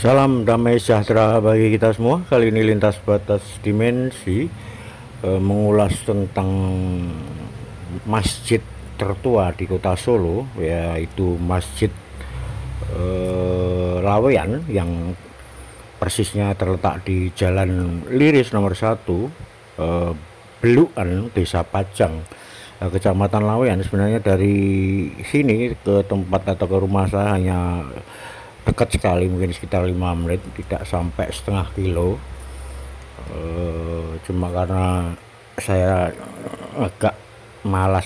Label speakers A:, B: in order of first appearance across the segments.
A: Salam damai sejahtera bagi kita semua. Kali ini lintas batas dimensi mengulas tentang masjid tertua di kota Solo, yaitu Masjid Laweyan yang persisnya terletak di Jalan Liris nomor 1, Belukan, Desa Pajang, Kecamatan Laweyan. Sebenarnya dari sini ke tempat atau ke rumah saya hanya dekat sekali, mungkin sekitar 5 menit, tidak sampai setengah kilo. Cuma karena saya agak malas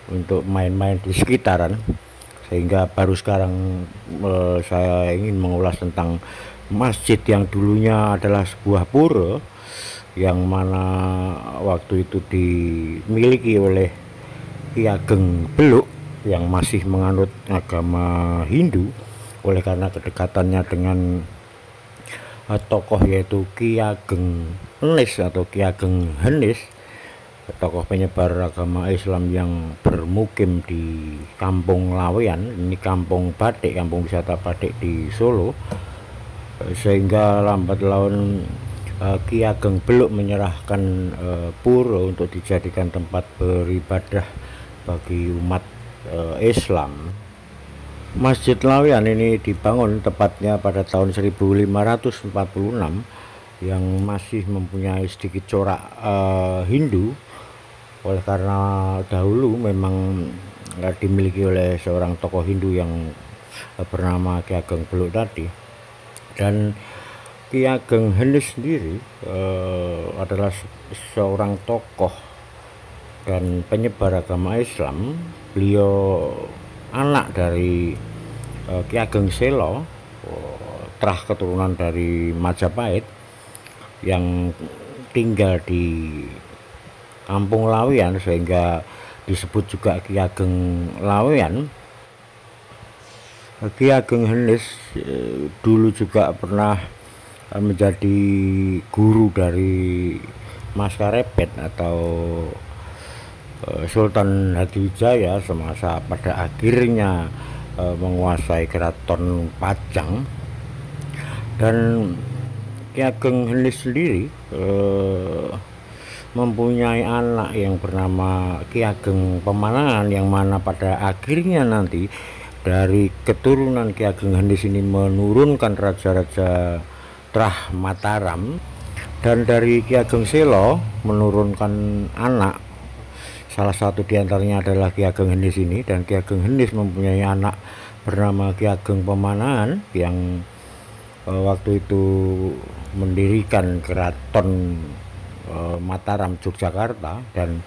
A: untuk main-main di sekitaran, sehingga baru sekarang saya ingin mengulas tentang masjid yang dulunya adalah sebuah pura, yang mana waktu itu dimiliki oleh Ki Ageng Beluk yang masih menganut agama Hindu. Oleh karena kedekatannya dengan tokoh yaitu Ki Ageng Henis atau Ki Ageng Henis, tokoh penyebar agama Islam yang bermukim di Kampung Laweyan, ini kampung batik, kampung wisata batik di Solo, sehingga lambat laun Ki Ageng Beluk menyerahkan pura untuk dijadikan tempat beribadah bagi umat Islam. Masjid Laweyan ini dibangun tepatnya pada tahun 1546, yang masih mempunyai sedikit corak Hindu, oleh karena dahulu memang dimiliki oleh seorang tokoh Hindu yang bernama Ki Ageng Beluk tadi. Dan Ki Ageng Henis sendiri adalah seorang tokoh dan penyebar agama Islam. Beliau anak dari Ki Ageng Selo, terah keturunan dari Majapahit, yang tinggal di Kampung Laweyan, sehingga disebut juga Ki Ageng Laweyan. Ki Ageng Henis dulu juga pernah menjadi guru dari Maskarepet atau Sultan Hadiwijaya semasa pada akhirnya menguasai keraton Pajang. Dan Ki Ageng Henis sendiri mempunyai anak yang bernama Ki Ageng Pemanangan, yang mana pada akhirnya nanti dari keturunan Ki Ageng Henis ini menurunkan raja-raja Trah Mataram, dan dari Ki Ageng Selo menurunkan anak. Salah satu diantaranya adalah Ki Ageng Henis ini, dan Ki Ageng Henis mempunyai anak bernama Ki Ageng Pemanangan yang waktu itu mendirikan keraton Mataram, Yogyakarta. Dan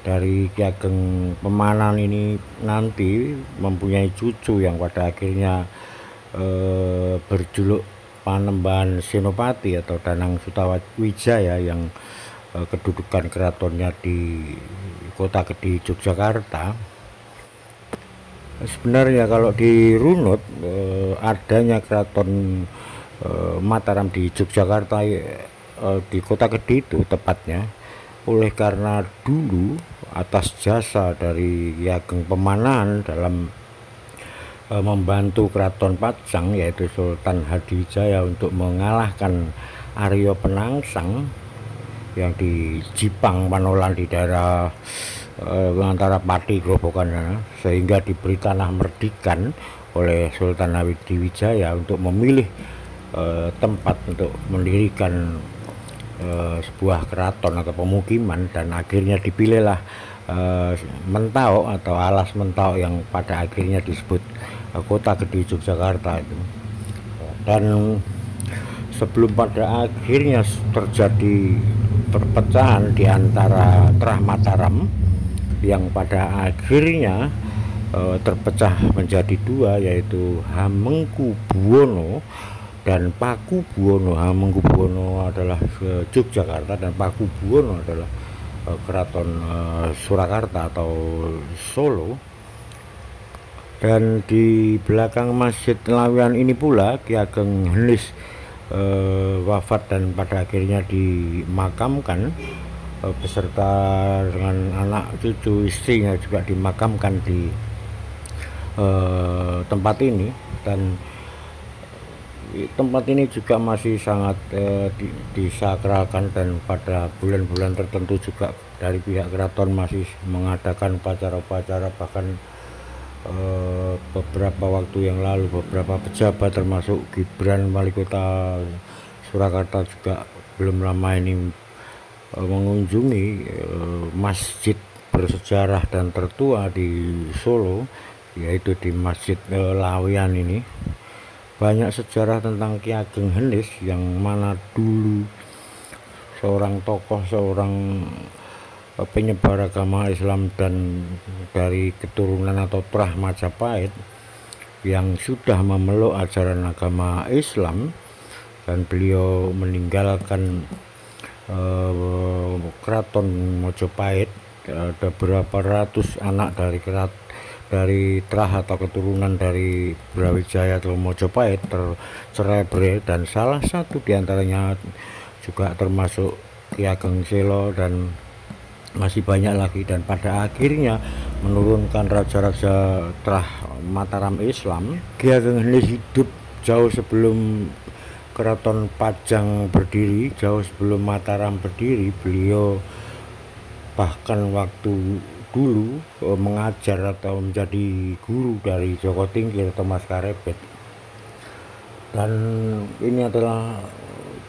A: dari Ki Ageng Pemanangan ini nanti mempunyai cucu yang pada akhirnya berjuluk Panembahan Senopati atau Danang Sutawijaya, yang kedudukan keratonnya di Kota Kediri, Yogyakarta. Sebenarnya kalau dirunut, adanya keraton Mataram di Yogyakarta, di Kota Kediri itu tepatnya, oleh karena dulu atas jasa dari Ki Ageng Pemanangan dalam membantu keraton Pajang, yaitu Sultan Hadiwijaya, untuk mengalahkan Arya Penangsang yang di Jipang Panolan di daerah antara Pati Grobogan, sehingga diberi tanah Merdikan oleh Sultan Hadiwijaya untuk memilih tempat untuk mendirikan sebuah keraton atau pemukiman. Dan akhirnya dipilihlah Mentau atau Alas Mentau, yang pada akhirnya disebut Kota Kediri, Yogyakarta itu. Dan sebelum pada akhirnya terjadi perpecahan di antara Trah Mataram, yang pada akhirnya terpecah menjadi dua, yaitu Hamengkubuwono dan Pakubuwono. Hamengkubuwono adalah Yogyakarta dan Pakubuwono adalah keraton Surakarta atau Solo. Dan di belakang Masjid Laweyan ini pula Ki Ageng Henis wafat dan pada akhirnya dimakamkan beserta dengan anak cucu istrinya, juga dimakamkan di tempat ini. Dan tempat ini juga masih sangat disakralkan, dan pada bulan-bulan tertentu juga dari pihak keraton masih mengadakan upacara-upacara. Bahkan beberapa waktu yang lalu beberapa pejabat termasuk Gibran wali kota Surakarta juga belum lama ini mengunjungi masjid bersejarah dan tertua di Solo, yaitu di Masjid Laweyan ini. Banyak sejarah tentang Ki Ageng Henis, yang mana dulu seorang tokoh, seorang penyebar agama Islam dan dari keturunan atau terah Majapahit yang sudah memeluk ajaran agama Islam, dan beliau meninggalkan keraton Mojopahit. Ada berapa ratus anak dari terah atau keturunan dari Brawijaya atau Mojopahit tercerai-berai, dan salah satu diantaranya juga termasuk Ki Ageng Selo, dan masih banyak lagi. Dan pada akhirnya menurunkan raja-raja terah Mataram Islam. Ki Ageng Henis hidup jauh sebelum Keraton Pajang berdiri, jauh sebelum Mataram berdiri. Beliau bahkan waktu dulu mengajar atau menjadi guru dari Joko Tingkir atau Mas Karebet. Dan ini adalah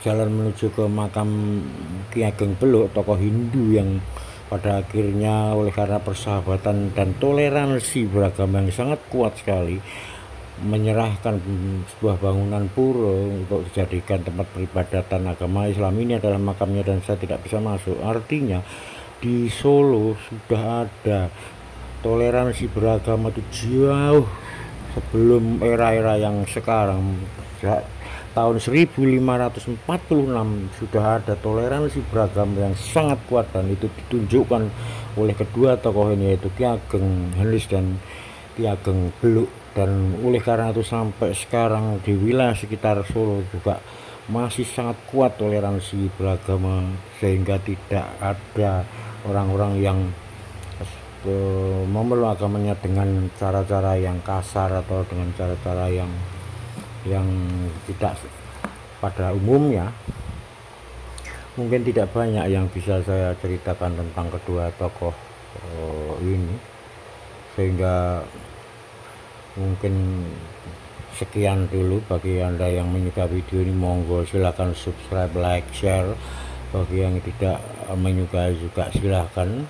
A: jalan menuju ke makam Ki Ageng Beluk, tokoh Hindu yang pada akhirnya oleh karena persahabatan dan toleransi beragama yang sangat kuat sekali, menyerahkan sebuah bangunan pura untuk dijadikan tempat peribadatan agama Islam. Ini adalah makamnya dan saya tidak bisa masuk. Artinya di Solo sudah ada toleransi beragama itu jauh sebelum era-era yang sekarang. Tahun 1546 sudah ada toleransi beragama yang sangat kuat, dan itu ditunjukkan oleh kedua tokoh ini, yaitu Ki Ageng Henis dan Ki Ageng Beluk. Dan oleh karena itu sampai sekarang di wilayah sekitar Solo juga masih sangat kuat toleransi beragama, sehingga tidak ada orang-orang yang memeluk agamanya dengan cara-cara yang kasar atau dengan cara-cara yang tidak pada umumnya. Mungkin tidak banyak yang bisa saya ceritakan tentang kedua tokoh ini, sehingga mungkin sekian dulu. Bagi Anda yang menyukai video ini, monggo silahkan subscribe, like, share. Bagi yang tidak menyukai juga silahkan.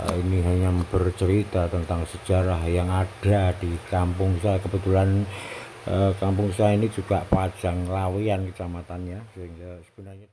A: Ini hanya bercerita tentang sejarah yang ada di kampung saya. Kebetulan kampung saya ini juga Pajang Laweyan kecamatannya, sehingga sebenarnya